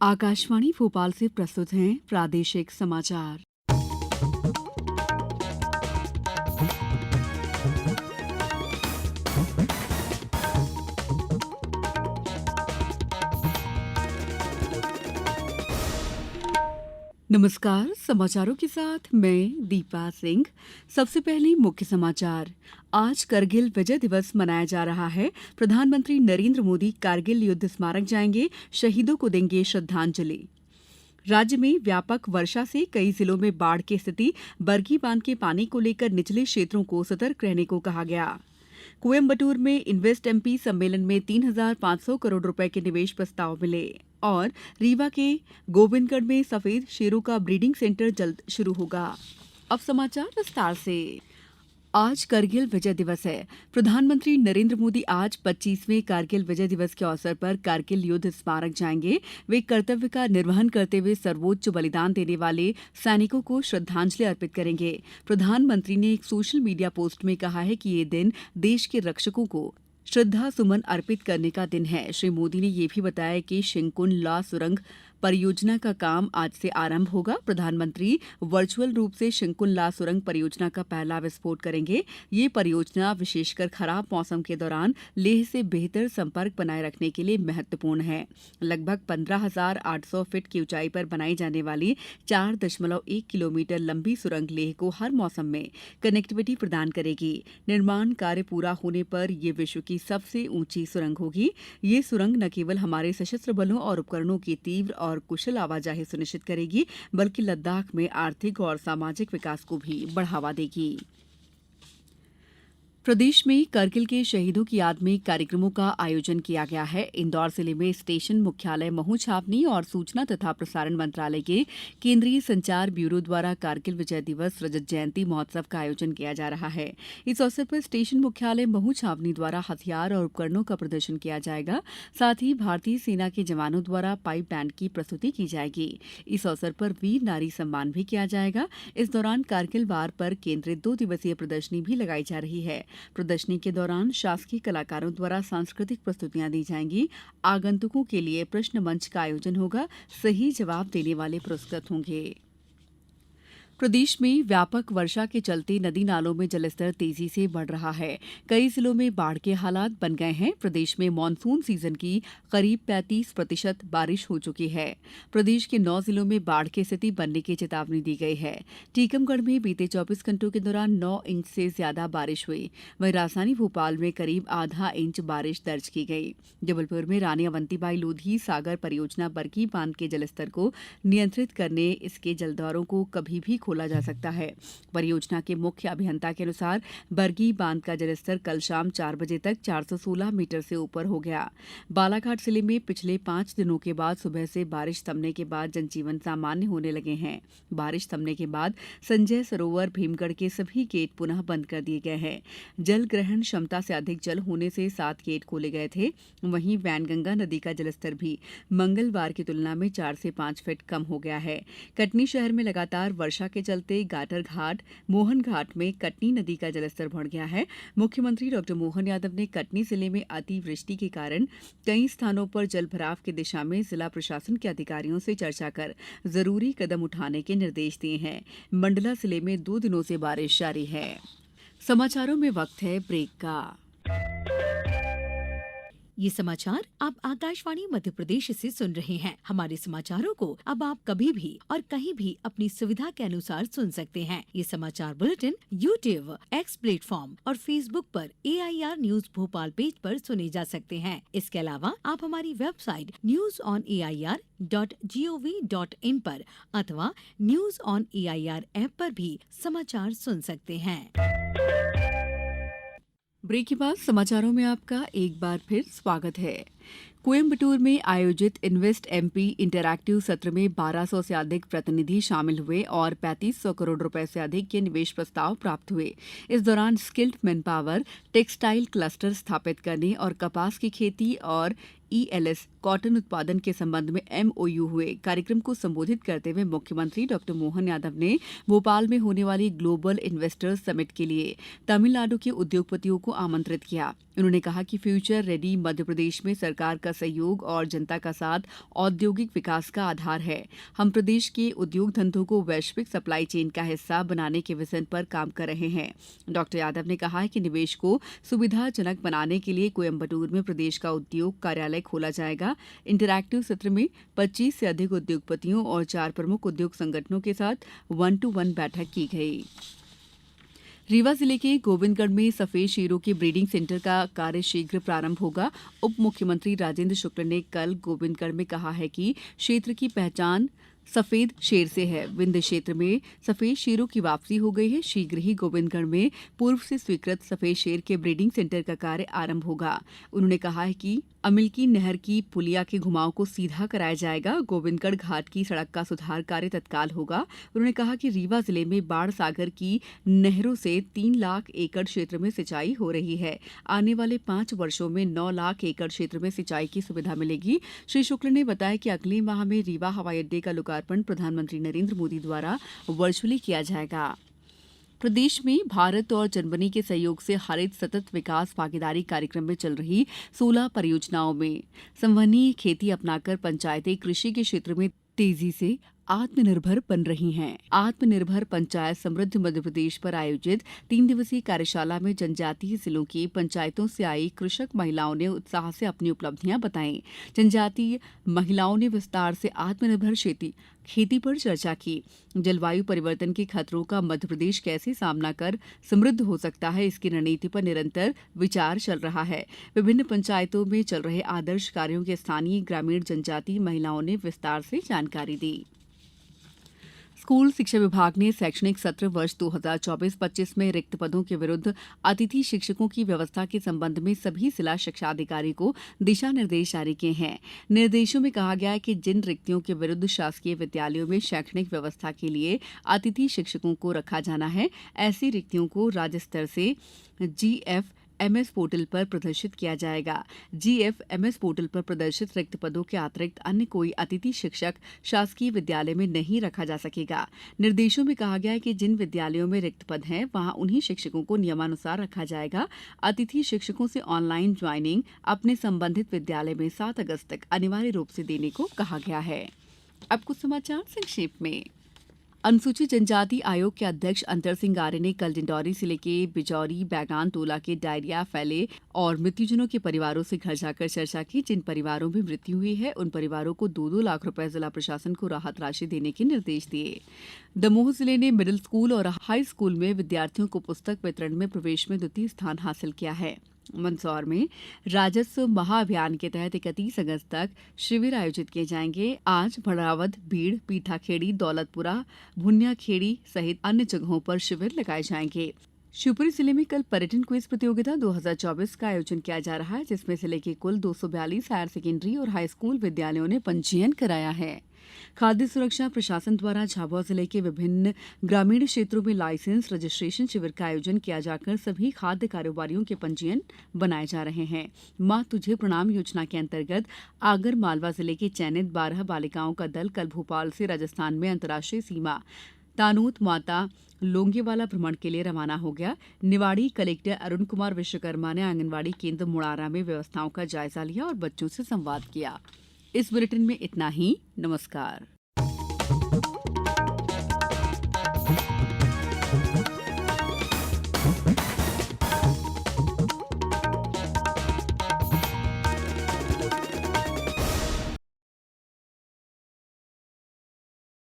आकाशवाणी भोपाल से प्रस्तुत हैं प्रादेशिक समाचार। नमस्कार, समाचारों के साथ मैं दीपा सिंह। सबसे पहले मुख्य समाचार। आज करगिल विजय दिवस मनाया जा रहा है। प्रधानमंत्री नरेंद्र मोदी कारगिल युद्ध स्मारक जाएंगे, शहीदों को देंगे श्रद्धांजलि। राज्य में व्यापक वर्षा से कई जिलों में बाढ़ की स्थिति। बरगी बांध के पानी को लेकर निचले क्षेत्रों को सतर्क रहने को कहा गया। कोयम्बटूर में इन्वेस्ट एमपी सम्मेलन में 3,500 करोड़ रुपए के निवेश प्रस्ताव मिले। और रीवा के गोविंदगढ़ में सफेद शेरों का ब्रीडिंग सेंटर जल्द शुरू होगा। अब समाचार विस्तार से। आज करगिल विजय दिवस है। प्रधानमंत्री नरेंद्र मोदी आज 25वें कारगिल विजय दिवस के अवसर पर कारगिल युद्ध स्मारक जाएंगे। वे कर्तव्य का निर्वहन करते हुए सर्वोच्च बलिदान देने वाले सैनिकों को श्रद्धांजलि अर्पित करेंगे। प्रधानमंत्री ने एक सोशल मीडिया पोस्ट में कहा है कि ये दिन देश के रक्षकों को श्रद्धा सुमन अर्पित करने का दिन है। श्री मोदी ने यह भी बताया कि शिंकुन ला सुरंग परियोजना का काम आज से आरंभ होगा। प्रधानमंत्री वर्चुअल रूप से शिंकुन ला सुरंग परियोजना का पहला विस्फोट करेंगे। ये परियोजना विशेषकर खराब मौसम के दौरान लेह से बेहतर संपर्क बनाए रखने के लिए महत्वपूर्ण है। लगभग 15,800 फीट की ऊंचाई पर बनाई जाने वाली 4.1 किलोमीटर लंबी सुरंग लेह को हर मौसम में कनेक्टिविटी प्रदान करेगी। निर्माण कार्य पूरा होने पर यह विश्व की सबसे ऊंची सुरंग होगी। ये सुरंग न केवल हमारे सशस्त्र बलों और उपकरणों की तीव्र और कुशल आवाजाही सुनिश्चित करेगी, बल्कि लद्दाख में आर्थिक और सामाजिक विकास को भी बढ़ावा देगी। प्रदेश में करगिल के शहीदों की याद में कार्यक्रमों का आयोजन किया गया है। इंदौर जिले में स्टेशन मुख्यालय महू छावनी और सूचना तथा प्रसारण मंत्रालय के केंद्रीय संचार ब्यूरो द्वारा कारगिल विजय दिवस रजत जयंती महोत्सव का आयोजन किया जा रहा है। इस अवसर पर स्टेशन मुख्यालय महू छावनी द्वारा हथियार और उपकरणों का प्रदर्शन किया जाएगा। साथ ही भारतीय सेना के जवानों द्वारा पाइप बैंड की प्रस्तुति की जाएगी। इस अवसर पर वीर नारी सम्मान भी किया जाएगा। इस दौरान कारगिल वार पर केंद्रित 2 दिवसीय प्रदर्शनी भी लगाई जा रही है। प्रदर्शनी के दौरान शासकीय कलाकारों द्वारा सांस्कृतिक प्रस्तुतियां दी जाएंगी। आगंतुकों के लिए प्रश्न मंच का आयोजन होगा। सही जवाब देने वाले पुरस्कृत होंगे। प्रदेश में व्यापक वर्षा के चलते नदी नालों में जलस्तर तेजी से बढ़ रहा है। कई जिलों में बाढ़ के हालात बन गए हैं। प्रदेश में मानसून सीजन की करीब 35% बारिश हो चुकी है। प्रदेश के 9 जिलों में बाढ़ की स्थिति बनने की चेतावनी दी गई है। टीकमगढ़ में बीते 24 घंटों के दौरान 9 इंच से ज्यादा बारिश हुई। वहीं राजधानी भोपाल में करीब आधा इंच बारिश दर्ज की गई। जबलपुर में रानी अवंतीबाई लोधी सागर परियोजना बरगी बांध के जलस्तर को नियंत्रित करने इसके जलद्वारों को कभी भी खोला जा सकता है। परियोजना के मुख्य अभियंता के अनुसार बरगी बांध का जलस्तर कल शाम 4 बजे तक 416 मीटर से ऊपर हो गया। बालाघाट जिले में पिछले 5 दिनों के बाद सुबह से बारिश थमने के बाद जनजीवन सामान्य होने लगे हैं। बारिश थमने के बाद संजय सरोवर भीमगढ़ के सभी गेट पुनः बंद कर दिए गए हैं। जल ग्रहण क्षमता से अधिक जल होने से 7 गेट खोले गए थे। वहीं वैनगंगा नदी का जलस्तर भी मंगलवार की तुलना में 4 से 5 फीट कम हो गया है। कटनी शहर में लगातार वर्षा के चलते गाटर घाट मोहन घाट में कटनी नदी का जलस्तर बढ़ गया है। मुख्यमंत्री डॉ मोहन यादव ने कटनी जिले में अतिवृष्टि के कारण कई स्थानों पर जल भराव की दिशा में जिला प्रशासन के अधिकारियों से चर्चा कर जरूरी कदम उठाने के निर्देश दिए हैं। मंडला जिले में 2 दिनों से बारिश जारी है। समाचारों में वक्त है ब्रेक का। ये समाचार आप आकाशवाणी मध्य प्रदेश से सुन रहे हैं। हमारे समाचारों को अब आप कभी भी और कहीं भी अपनी सुविधा के अनुसार सुन सकते हैं। ये समाचार बुलेटिन YouTube, X प्लेटफॉर्म और Facebook पर AIR न्यूज भोपाल पेज पर सुने जा सकते हैं। इसके अलावा आप हमारी वेबसाइट newsonair.gov.in पर अथवा न्यूज ऑन AIR ऐप पर भी समाचार सुन सकते हैं। ब्रेक के बाद समाचारों में आपका एक बार फिर स्वागत है। कोयम्बटूर में आयोजित इन्वेस्ट एमपी इंटरैक्टिव सत्र में 1200 से अधिक प्रतिनिधि शामिल हुए और 3500 करोड़ रुपए से अधिक के निवेश प्रस्ताव प्राप्त हुए। इस दौरान skilled man power, textile cluster स्थापित करने और कपास की खेती और ईएलएस कॉटन उत्पादन के संबंध में एमओयू हुए। कार्यक्रम को संबोधित करते हुए मुख्यमंत्री डॉ मोहन यादव ने भोपाल में होने वाली ग्लोबल इन्वेस्टर्स समिट के लिए तमिलनाडु के उद्योगपतियों को आमंत्रित किया। उन्होंने कहा कि फ्यूचर रेडी मध्यप्रदेश में सरकार का सहयोग और जनता का साथ औद्योगिक विकास का आधार है। हम प्रदेश के उद्योग धंधों को वैश्विक सप्लाई चेन का हिस्सा बनाने के विजन पर काम कर रहे हैं। डॉक्टर यादव ने कहा कि निवेश को सुविधाजनक बनाने के लिए कोयम्बटूर में प्रदेश का उद्योग कार्यालय खोला जाएगा। इंटरैक्टिव सत्र में 25 से अधिक उद्योगपतियों और 4 प्रमुख उद्योग संगठनों के साथ 1-to-1 बैठक की गई। रीवा जिले के गोविंदगढ़ में सफेद शेरों के ब्रीडिंग सेंटर का कार्य शीघ्र प्रारंभ होगा। उप मुख्यमंत्री राजेंद्र शुक्ल ने कल गोविंदगढ़ में कहा है कि क्षेत्र की पहचान सफेद शेर से है। विंध्य क्षेत्र में सफेद शेरों की वापसी हो गई है। शीघ्र ही गोविंदगढ़ में पूर्व से स्वीकृत सफेद शेर के ब्रीडिंग सेंटर का कार्य आरंभ होगा। उन्होंने कहा है कि अमिल्की नहर की पुलिया के घुमाव को सीधा कराया जाएगा। गोविंदगढ़ घाट की सड़क का सुधार कार्य तत्काल होगा। उन्होंने कहा कि रीवा जिले में बाढ़ सागर की नहरों से 3 लाख एकड़ क्षेत्र में सिंचाई हो रही है। आने वाले 5 वर्षों में 9 लाख एकड़ क्षेत्र में सिंचाई की सुविधा मिलेगी। श्री शुक्ल ने बताया कि अगले माह में रीवा हवाई अड्डे का लोकार्पण प्रधानमंत्री नरेंद्र मोदी द्वारा वर्चुअली किया जाएगा। प्रदेश में भारत और जर्मनी के सहयोग से हरित सतत विकास भागीदारी कार्यक्रम में चल रही 16 परियोजनाओं में संवहनीय खेती अपनाकर पंचायतें कृषि के क्षेत्र में तेजी से आत्मनिर्भर बन रही हैं। आत्मनिर्भर पंचायत समृद्ध मध्यप्रदेश पर आयोजित 3 दिवसीय कार्यशाला में जनजातीय जिलों की पंचायतों से आई कृषक महिलाओं ने उत्साह से अपनी उपलब्धियां बताई। जनजातीय महिलाओं ने विस्तार से आत्मनिर्भर खेती पर चर्चा की। जलवायु परिवर्तन के खतरों का मध्यप्रदेश कैसे सामना कर समृद्ध हो सकता है, इसकी रणनीति पर निरंतर विचार चल रहा है। विभिन्न पंचायतों में चल रहे आदर्श कार्यों के स्थानीय ग्रामीण जनजातीय महिलाओं ने विस्तार से जानकारी दी। स्कूल शिक्षा विभाग ने शैक्षणिक सत्र वर्ष 2024-25 में रिक्त पदों के विरुद्ध अतिथि शिक्षकों की व्यवस्था के संबंध में सभी जिला शिक्षा अधिकारी को दिशा निर्देश जारी किए हैं। निर्देशों में कहा गया है कि जिन रिक्तियों के विरुद्ध शासकीय विद्यालयों में शैक्षणिक व्यवस्था के लिए अतिथि शिक्षकों को रखा जाना है, ऐसी रिक्तियों को राज्य स्तर से GFMS पोर्टल पर प्रदर्शित किया जाएगा। GFMS पोर्टल पर प्रदर्शित रिक्त पदों के अतिरिक्त अन्य कोई अतिथि शिक्षक शासकीय विद्यालय में नहीं रखा जा सकेगा। निर्देशों में कहा गया है कि जिन विद्यालयों में रिक्त पद हैं, वहां उन्हीं शिक्षकों को नियमानुसार रखा जाएगा। अतिथि शिक्षकों से ऑनलाइन ज्वाइनिंग अपने संबंधित विद्यालय में 7 अगस्त तक अनिवार्य रूप से देने को कहा गया है। अब कुछ समाचार संक्षेप में। अनुसूचित जनजाति आयोग के अध्यक्ष अंतर सिंह आर्य ने कल डिंडौरी जिले के बिजौरी बैगान टोला के डायरिया फैले और मृत्युजनों के परिवारों से घर जाकर चर्चा की। जिन परिवारों में मृत्यु हुई है, उन परिवारों को 2-2 लाख रुपए जिला प्रशासन को राहत राशि देने के निर्देश दिए। दमोह जिले ने मिडिल स्कूल और हाई स्कूल में विद्यार्थियों को पुस्तक वितरण में प्रवेश में 2य स्थान हासिल किया है। मंदसौर में राजस्व महाअभियान के तहत 31 अगस्त तक शिविर आयोजित किए जाएंगे। आज भड़ावद, बीड़, पीठाखेड़ी, दौलतपुरा, भुनियाखेड़ी सहित अन्य जगहों पर शिविर लगाए जाएंगे। शिवपुरी जिले में कल पर्यटन क्विज प्रतियोगिता 2024 का आयोजन किया जा रहा है, जिसमें जिले के कुल 242 हायर सेकेंडरी और हाई स्कूल विद्यालयों ने पंजीयन कराया है। खाद्य सुरक्षा प्रशासन द्वारा झाबुआ जिले के विभिन्न ग्रामीण क्षेत्रों में लाइसेंस रजिस्ट्रेशन शिविर का आयोजन किया जाकर सभी खाद्य कारोबारियों के पंजीयन बनाए जा रहे हैं। मां तुझे प्रणाम योजना के अंतर्गत आगर मालवा जिले के चयनित 12 बालिकाओं का दल कल भोपाल से राजस्थान में अंतर्राष्ट्रीय सीमा तानूत माता लोंगेवाला भ्रमण के लिए रवाना हो गया। निवाड़ी कलेक्टर अरुण कुमार विश्वकर्मा ने आंगनवाड़ी केंद्र मुड़ारा में व्यवस्थाओं का जायजा लिया और बच्चों से संवाद किया। इस बुलेटिन में इतना ही। नमस्कार।